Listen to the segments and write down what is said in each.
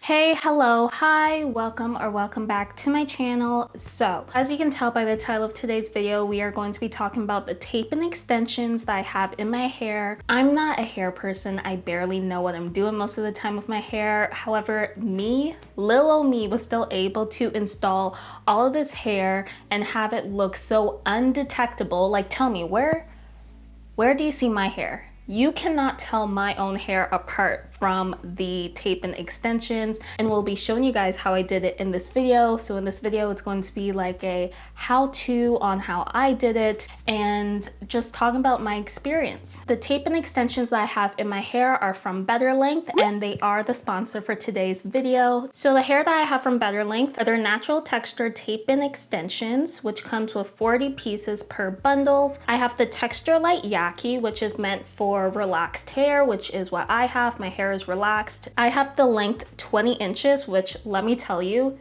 Hey, hello, hi, welcome back to my channel. So, as you can tell by the title of today's video, we are going to be talking about the tape-in extensions that I have in my hair. I'm not a hair person. I barely know what I'm doing most of the time with my hair. However, little old me was still able to install all of this hair and have it look so undetectable. Like, tell me, where do you see my hair? You cannot tell my own hair apart from the tape-in extensions, and we'll be showing you guys how I did it in this video. So in this video, it's going to be like a how-to on how I did it and just talking about my experience. The tape-in extensions that I have in my hair are from Better Length, and they are the sponsor for today's video. So the hair that I have from Better Length are their natural texture tape-in extensions, which comes with 40 pieces per bundles. I have the Texture Light Yaki, which is meant for relaxed hair, which is what I have. My hair is relaxed. I have the length 20 inches, which, let me tell you,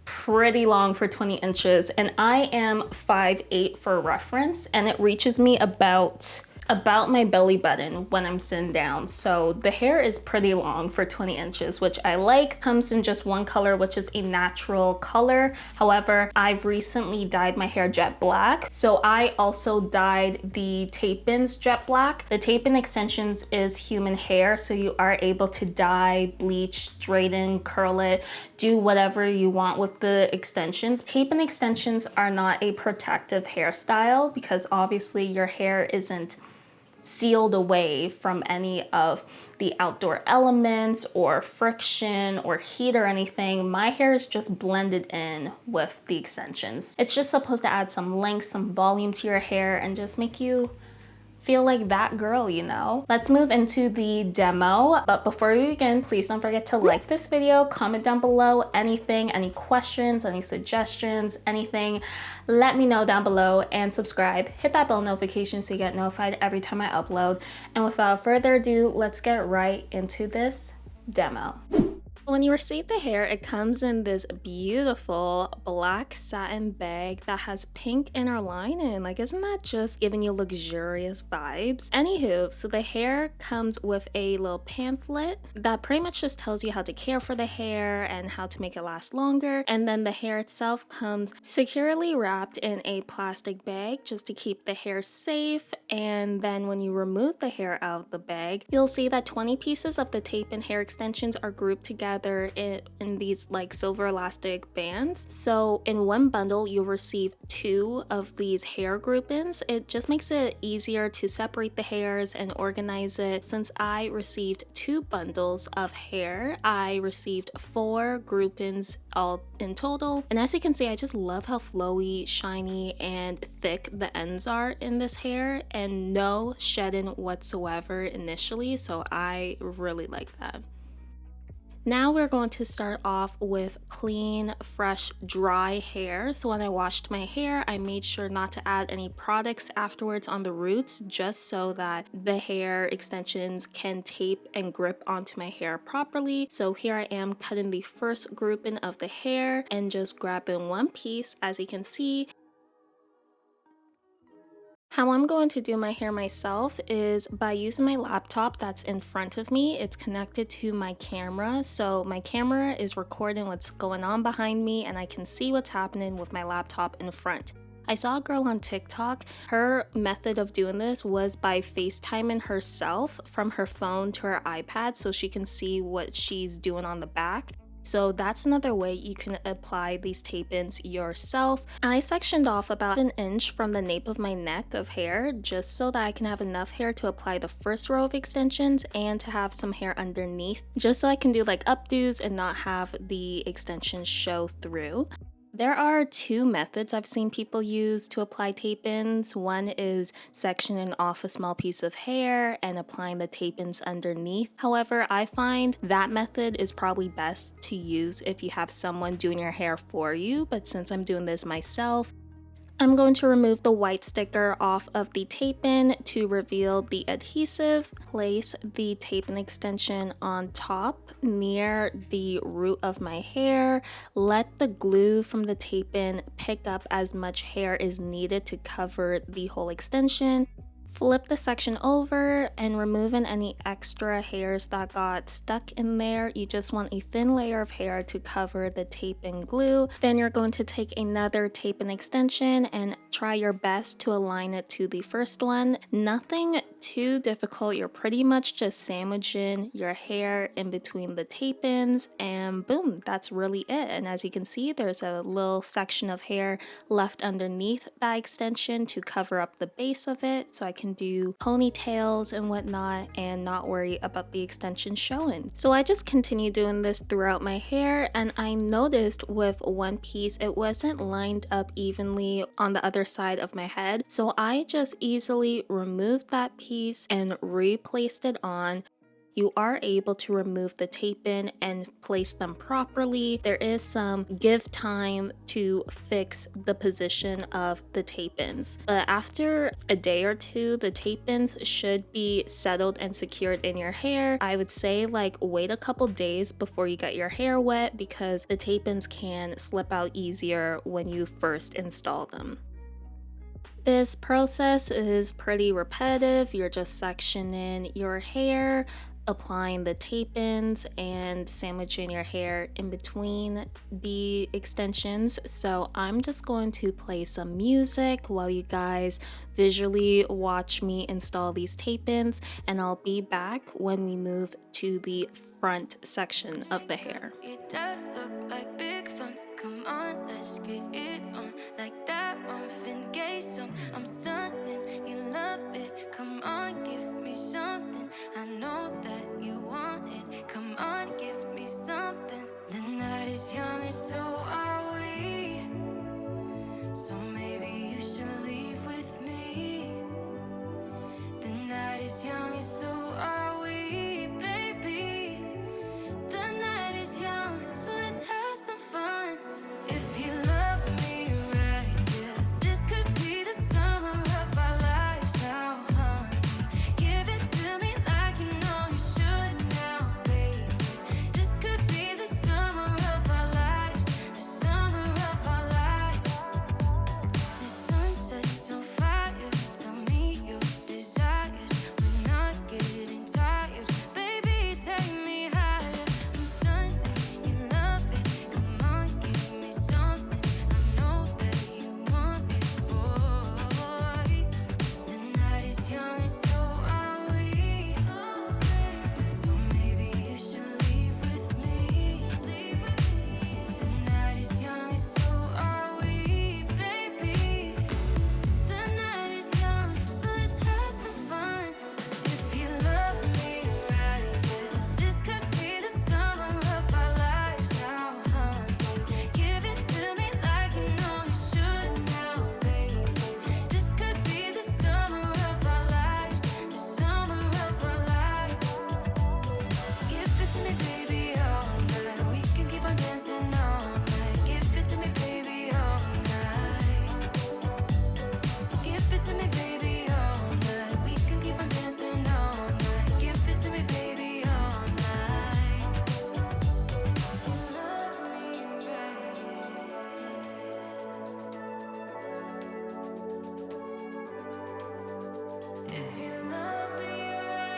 pretty long for 20 inches, and I am 5'8" for reference, and it reaches me about my belly button when I'm sitting down. So the hair is pretty long for 20 inches, which I like. Comes in just one color, which is a natural color. However, I've recently dyed my hair jet black, so I also dyed the tape-ins jet black. The tape-in extensions is human hair, so you are able to dye, bleach, straighten, curl it, do whatever you want with the extensions. Tape-in extensions are not a protective hairstyle because obviously your hair isn't sealed away from any of the outdoor elements or friction or heat or anything. My hair is just blended in with the extensions. It's just supposed to add some length, some volume to your hair and just make you feel like that girl, you know? Let's move into the demo. But before we begin, please don't forget to like this video, comment down below anything, any questions, any suggestions, anything. Let me know down below and subscribe. Hit that bell notification so you get notified every time I upload. And without further ado, let's get right into this demo. When you receive the hair, it comes in this beautiful black satin bag that has pink inner lining. Like, isn't that just giving you luxurious vibes? Anywho, so the hair comes with a little pamphlet that pretty much just tells you how to care for the hair and how to make it last longer. And then the hair itself comes securely wrapped in a plastic bag just to keep the hair safe. And then when you remove the hair out of the bag, you'll see that 20 pieces of the tape and hair extensions are grouped together in these like silver elastic bands. So in one bundle you'll receive 2 of these hair groupings. It just makes it easier to separate the hairs and organize it. Since I received 2 bundles of hair, I received 4 groupings all in total. And as you can see, I just love how flowy, shiny, and thick the ends are in this hair, and no shedding whatsoever initially, so I really like that. Now we're going to start off with clean, fresh, dry hair. So when I washed my hair, I made sure not to add any products afterwards on the roots, just so that the hair extensions can tape and grip onto my hair properly. So here I am cutting the first grouping of the hair and just grabbing one piece. As you can see, how I'm going to do my hair myself is by using my laptop that's in front of me. It's connected to my camera, so my camera is recording what's going on behind me and I can see what's happening with my laptop in front. I saw a girl on TikTok. Her method of doing this was by FaceTiming herself from her phone to her iPad so she can see what she's doing on the back. So that's another way you can apply these tape-ins yourself. I sectioned off about 1 inch from the nape of my neck of hair just so that I can have enough hair to apply the first row of extensions and to have some hair underneath, just so I can do like updos and not have the extensions show through. There are 2 methods I've seen people use to apply tape-ins. One is sectioning off a small piece of hair and applying the tape-ins underneath. However, I find that method is probably best to use if you have someone doing your hair for you, but since I'm doing this myself, I'm going to remove the white sticker off of the tape-in to reveal the adhesive. Place the tape-in extension on top near the root of my hair. Let the glue from the tape-in pick up as much hair is needed to cover the whole extension. Flip the section over and removing any extra hairs that got stuck in there. You just want a thin layer of hair to cover the tape and glue. Then you're going to take another tape and extension and try your best to align it to the first one. Nothing too difficult. You're pretty much just sandwiching your hair in between the tape ends, and boom, that's really it. And as you can see, there's a little section of hair left underneath that extension to cover up the base of it, so I can do ponytails and whatnot and not worry about the extension showing. So I just continued doing this throughout my hair, and I noticed with one piece it wasn't lined up evenly on the other side of my head, so I just easily removed that piece and replaced it on. You are able to remove the tape-in and place them properly. There is some give time to fix the position of the tape-ins. But after a day or two, the tape-ins should be settled and secured in your hair. I would say like wait a couple days before you get your hair wet because the tape-ins can slip out easier when you first install them. This process is pretty repetitive. You're just sectioning your hair, applying the tape-ins, and sandwiching your hair in between the extensions. So I'm just going to play some music while you guys visually watch me install these tape-ins, and I'll be back when we move to the front section of the hair. It does look like big fun. Come on, let's get it on. Like that Marvin Gaye song. I'm stunning, you love it. Come on, give me something. I know that you want it. Come on, give me something. The night is young and so are we. So maybe you should leave with me. The night is young and so are we, baby. The night is young, so let's have some fun. If you love me right, yeah, this could be the summer of our lives now, honey. Give it to me like you know you should now, baby. This could be the summer of our lives, the summer of our lives. The sun sets on fire, tell me your desires. We're not getting tired, baby, take me higher. I'm Sunday, you love it, come on, give me something. I know that you want it, boy. The night is young and so are we. So maybe you should leave with me. The night is young and so are we, baby. The night is young, so let's have some fun. If you love me right, yeah, this could be the summer of our lives now, honey. Give it to me like you know you should now, baby. This could be the summer of our lives, the summer of our lives. Give it to me, baby, all night. We can keep on dancing all night. Give it to me, baby, all night. Give it to me, baby, all night. We can keep on dancing all night. Give it to me, baby, all night. You love me right. If you love me right,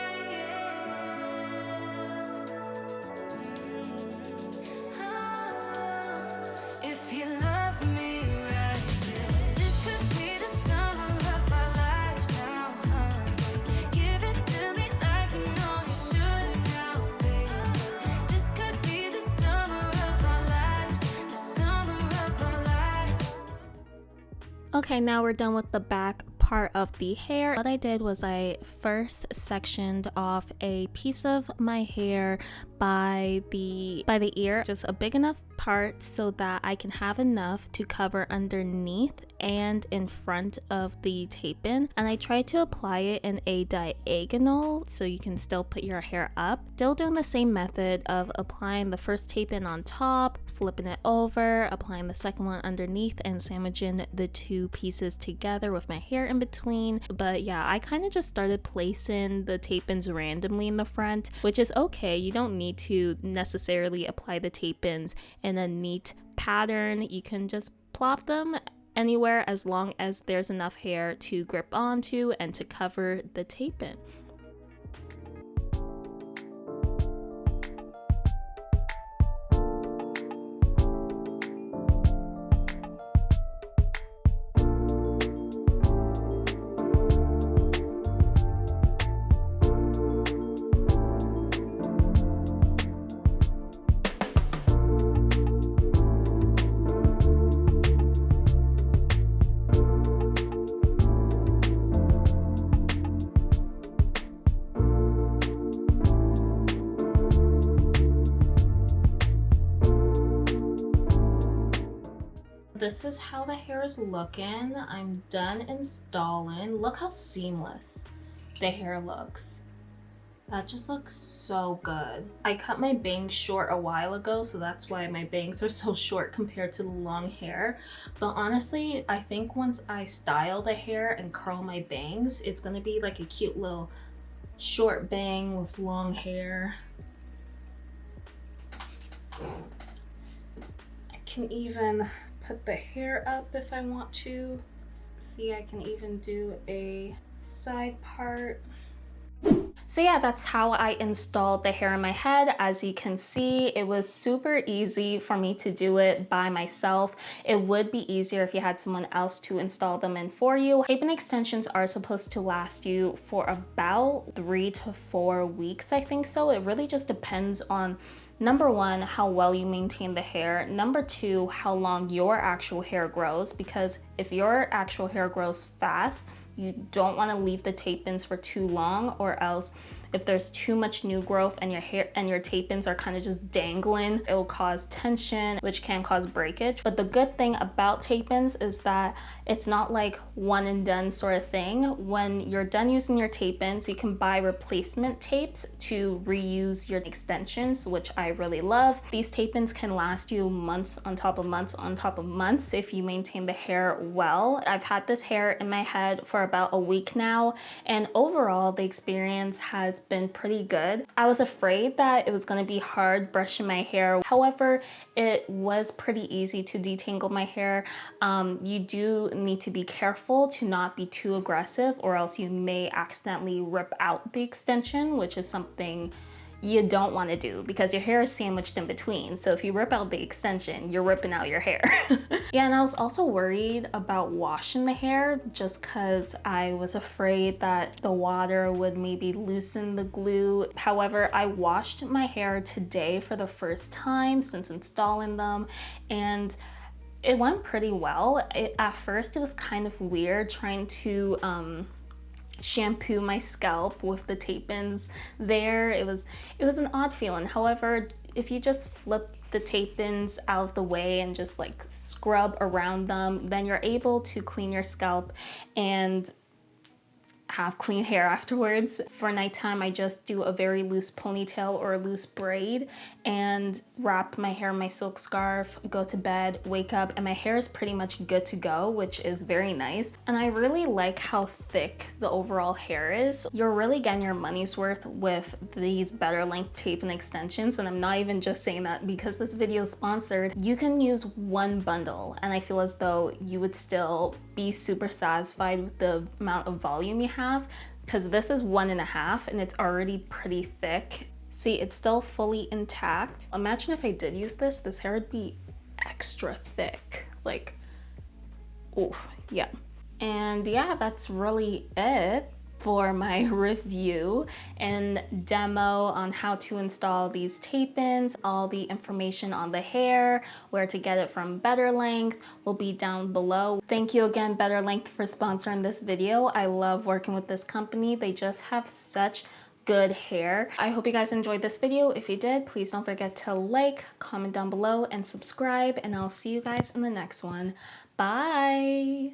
if you love me right, yeah, this could be the summer of our lives now, honey. Give it to me like you know you should now, baby. This could be the summer of our lives, the summer of our lives. Okay, now we're done with the back part of the hair. What I did was I first sectioned off a piece of my hair by the ear, just a big enough part so that I can have enough to cover underneath and in front of the tape-in, and I tried to apply it in a diagonal so you can still put your hair up. Still doing the same method of applying the first tape-in on top, flipping it over, applying the second one underneath, and sandwiching the two pieces together with my hair in between. But yeah, I kind of just started placing the tape-ins randomly in the front, which is okay. You don't need to necessarily apply the tape-ins in a neat pattern. You can just plop them anywhere as long as there's enough hair to grip onto and to cover the tape-in. This is how the hair is looking. I'm done installing. Look how seamless the hair looks. That just looks so good. I cut my bangs short a while ago, so that's why my bangs are so short compared to the long hair. But honestly, I think once I style the hair and curl my bangs, it's gonna be like a cute little short bang with long hair. I can even put the hair up if I want to. See, I can even do a side part. So yeah, that's how I installed the hair in my head. As you can see, it was super easy for me to do it by myself. It would be easier if you had someone else to install them in for you. Tape-in extensions are supposed to last you for about 3 to 4 weeks, I think so. It really just depends on, number one, how well you maintain the hair. Number two, how long your actual hair grows, because if your actual hair grows fast, you don't want to leave the tape-ins for too long, or else if there's too much new growth and your hair and your tape-ins are kind of just dangling, it will cause tension, which can cause breakage. But the good thing about tape-ins is that it's not like one and done sort of thing. When you're done using your tape-ins, you can buy replacement tapes to reuse your extensions, which I really love. These tape-ins can last you months on top of months on top of months if you maintain the hair well. I've had this hair in my head for about a week now, and overall the experience has been pretty good. I was afraid that it was going to be hard brushing my hair. However, it was pretty easy to detangle my hair. You do need to be careful to not be too aggressive, or else you may accidentally rip out the extension, which is something you don't want to do because your hair is sandwiched in between. So if you rip out the extension, you're ripping out your hair. Yeah, and I was also worried about washing the hair just because I was afraid that the water would maybe loosen the glue. However, I washed my hair today for the first time since installing them, and it went pretty well. At first, it was kind of weird trying to shampoo my scalp with the tape-ins there. It was an odd feeling. However, if you just flip the tape-ins out of the way and just like scrub around them, then you're able to clean your scalp and have clean hair afterwards. For nighttime, I just do a very loose ponytail or a loose braid and wrap my hair in my silk scarf, go to bed, wake up, and my hair is pretty much good to go, which is very nice. And I really like how thick the overall hair is. You're really getting your money's worth with these better length tape-in extensions, and I'm not even just saying that because this video is sponsored. You can use one bundle, and I feel as though you would still be super satisfied with the amount of volume you have, because this is 1.5 and it's already pretty thick. See, it's still fully intact. Imagine if I did use this hair would be extra thick. Like, oh yeah. And yeah, that's really it for my review and demo on how to install these tape-ins. All the information on the hair, where to get it from Better Length, will be down below. Thank you again, Better Length, for sponsoring this video. I love working with this company. They just have such good hair. I hope you guys enjoyed this video. If you did, please don't forget to like, comment down below, and subscribe, and I'll see you guys in the next one. Bye!